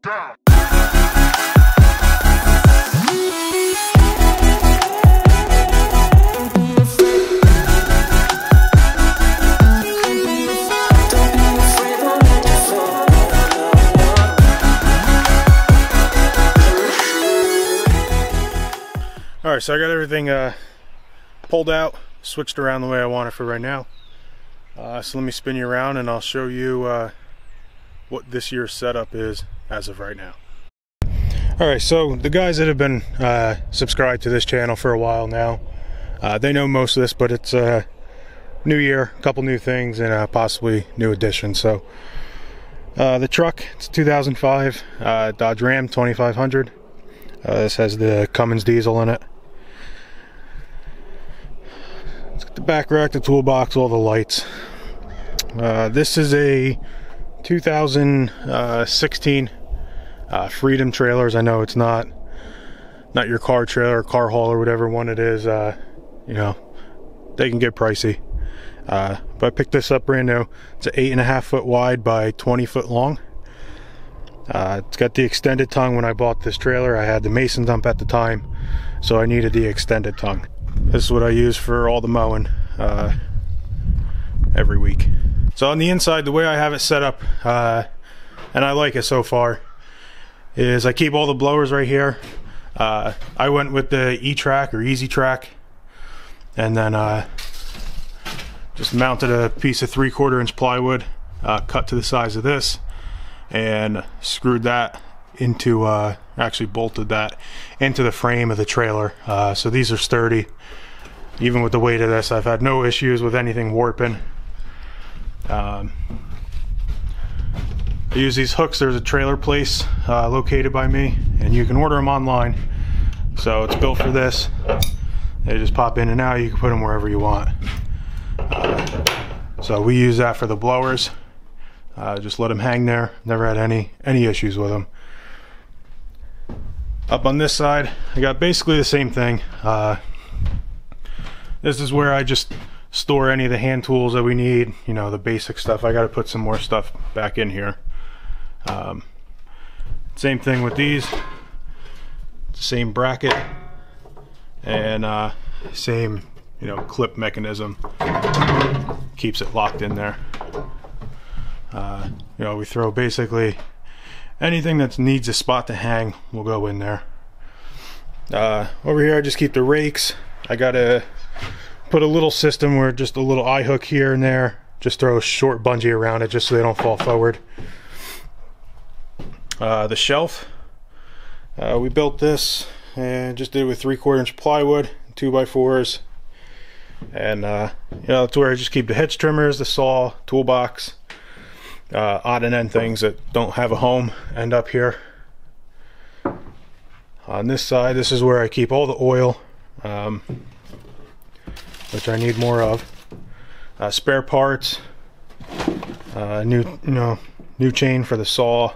down. Alright, so I got everything pulled out, switched around the way I want it for right now. So let me spin you around and I'll show you what this year's setup is as of right now. Alright, so the guys that have been subscribed to this channel for a while now, they know most of this, but it's new year, a couple new things, and possibly new additions. So the truck, it's 2005 Dodge Ram 2500. This has the Cummins diesel in it. It's got the back rack, the toolbox, all the lights. This is a 2016 Freedom trailers. I know it's not your car trailer or car haul or whatever one it is. You know, they can get pricey. But I picked this up brand new. It's an 8.5 foot wide by 20 foot long. It's got the extended tongue. When I bought this trailer, I had the mason dump at the time, so I needed the extended tongue. This is what I use for all the mowing every week. So on the inside, the way I have it set up, and I like it so far, is I keep all the blowers right here. I went with the E-Track or Easy Track, and then just mounted a piece of 3/4 inch plywood cut to the size of this, and screwed that into, actually bolted that into the frame of the trailer. So these are sturdy. Even with the weight of this, I've had no issues with anything warping. I use these hooks. There's a Trailer Place located by me, and you can order them online. So it's built for this. They just pop in and out. You can put them wherever you want. So we use that for the blowers. Just let them hang there. Never had any issues with them. Up on this side, I got basically the same thing. This is where I just store any of the hand tools that we need. You know, the basic stuff. I got to put some more stuff back in here. Same thing with these. Same bracket and same, you know, clip mechanism. Keeps it locked in there. You know, we throw basically anything that needs a spot to hang will go in there. Over here I just keep the rakes. I gotta put a little system where just a little eye hook here and there, just throw a short bungee around it just so they don't fall forward. The shelf, we built this and just did it with 3/4 inch plywood, 2x4s, and you know, it's where I just keep the hitch trimmers, the saw, toolbox, odd and end things that don't have a home end up here. On this side, this is where I keep all the oil, which I need more of. Spare parts, new chain for the saw.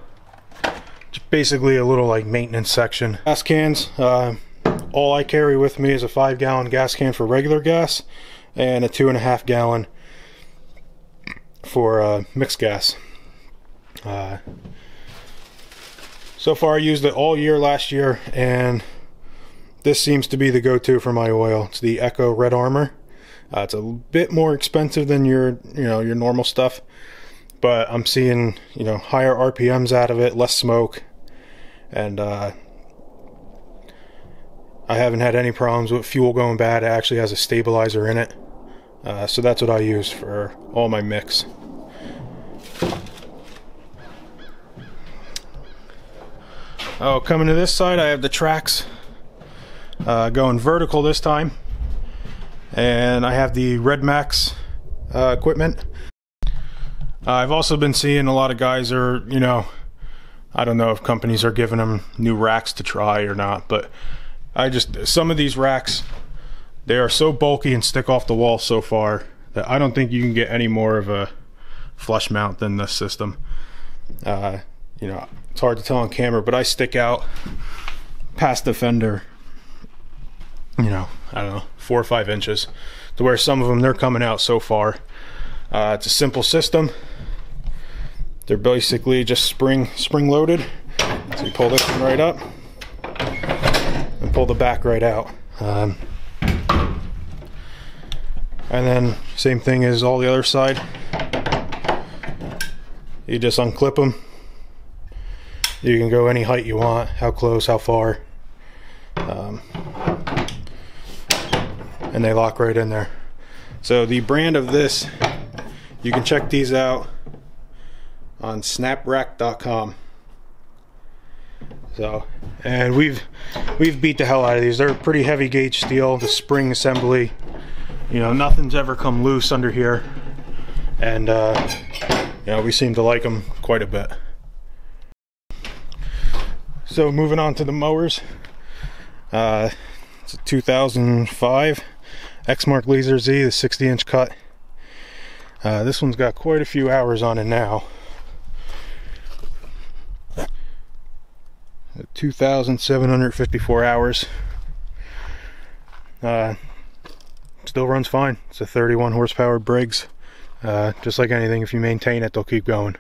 Just basically a little like maintenance section. Gas cans. All I carry with me is a 5-gallon gas can for regular gas and a 2.5 gallon for mixed gas. So far I used it all year last year, and this seems to be the go-to for my oil. It's the Echo Red Armor. It's a bit more expensive than your normal stuff, but I'm seeing, you know, higher RPMs out of it, less smoke, and I haven't had any problems with fuel going bad. It actually has a stabilizer in it, so that's what I use for all my mix. Oh, coming to this side, I have the tracks going vertical this time, and I have the Red Max equipment. I've also been seeing a lot of guys are, you know, I don't know if companies are giving them new racks to try or not, but some of these racks, they are so bulky and stick off the wall so far that I don't think you can get any more of a flush mount than this system. You know, it's hard to tell on camera, but I stick out past the fender, you know, I don't know, 4 or 5 inches, to where some of them, they're coming out so far. It's a simple system. They're basically just spring loaded. So you pull this one right up and pull the back right out. And then same thing as all the other side. You just unclip them. You can go any height you want, how close, how far. And they lock right in there. So the brand of this, you can check these out on snaprack.com. So, and we've beat the hell out of these. They're pretty heavy gauge steel, the spring assembly. You know, nothing's ever come loose under here. And you know, we seem to like them quite a bit. So moving on to the mowers. It's a 2005 Exmark Laser Z, the 60-inch cut. This one's got quite a few hours on it now. 2,754 hours. Still runs fine. It's a 31 horsepower Briggs. Just like anything, if you maintain it, they'll keep going.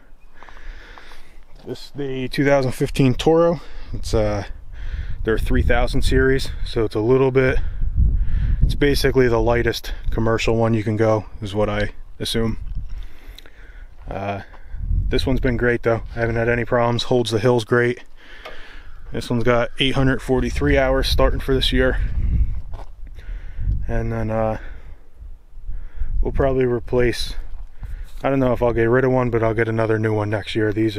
This is the 2015 Toro. It's their 3000 series, so it's a little bit, it's basically the lightest commercial one you can go, is what I assume. This one's been great though. I haven't had any problems. Holds the hills great. This one's got 843 hours starting for this year. And then we'll probably replace, I don't know if I'll get rid of one, but I'll get another new one next year. These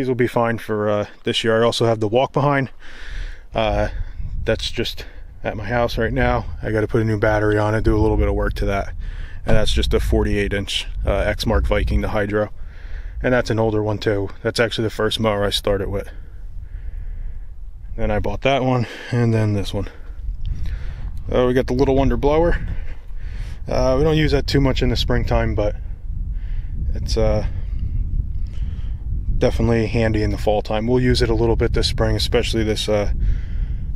will be fine for this year. I also have the walk behind. That's just at my house right now. I got to put a new battery on it, do a little bit of work to that. And that's just a 48-inch Exmark Viking, the Hydro. And that's an older one too. That's actually the first mower I started with. Then I bought that one, and then this one. We got the Little Wonder blower. We don't use that too much in the springtime, but it's definitely handy in the fall time. We'll use it a little bit this spring, especially this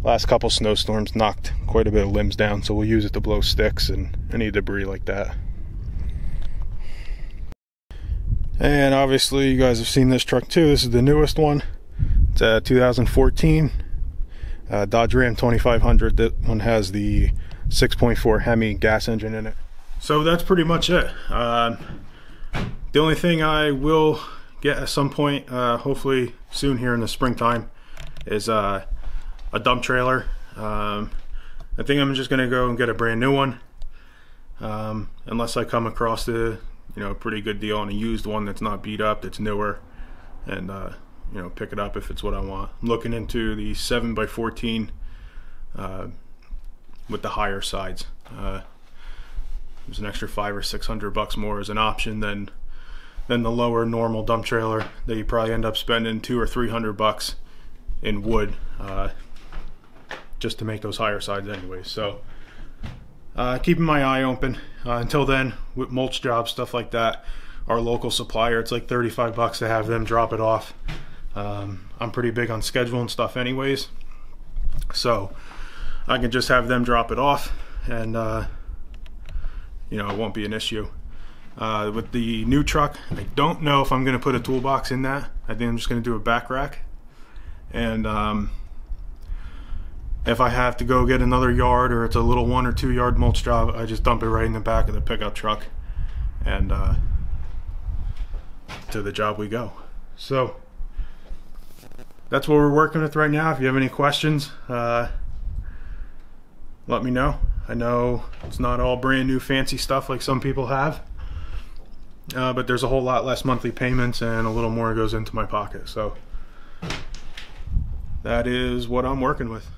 last couple snowstorms knocked quite a bit of limbs down, so we'll use it to blow sticks and any debris like that. And obviously you guys have seen this truck too. This is the newest one. It's a 2014 Dodge Ram 2500. That one has the 6.4 Hemi gas engine in it. So that's pretty much it. The only thing I will get at some point, hopefully soon here in the springtime, is a dump trailer. I think I'm just gonna go and get a brand new one, unless I come across a pretty good deal on a used one that's not beat up, that's newer, and pick it up if it's what I want. I'm looking into the 7x14 with the higher sides. There's an extra $500 or $600 more as an option than the lower normal dump trailer that you probably end up spending $200 or $300 in wood just to make those higher sides anyway. So keeping my eye open. Until then, with mulch jobs, stuff like that, our local supplier, it's like $35 to have them drop it off. I'm pretty big on scheduling stuff anyways, so I can just have them drop it off, and it won't be an issue. With the new truck, I don't know if I'm going to put a toolbox in that. I think I'm just going to do a back rack, and if I have to go get another yard, or it's a little 1 or 2 yard mulch job, I just dump it right in the back of the pickup truck, and to the job we go. So that's what we're working with right now. If you have any questions, let me know. I know it's not all brand new fancy stuff like some people have, but there's a whole lot less monthly payments and a little more goes into my pocket. So that is what I'm working with.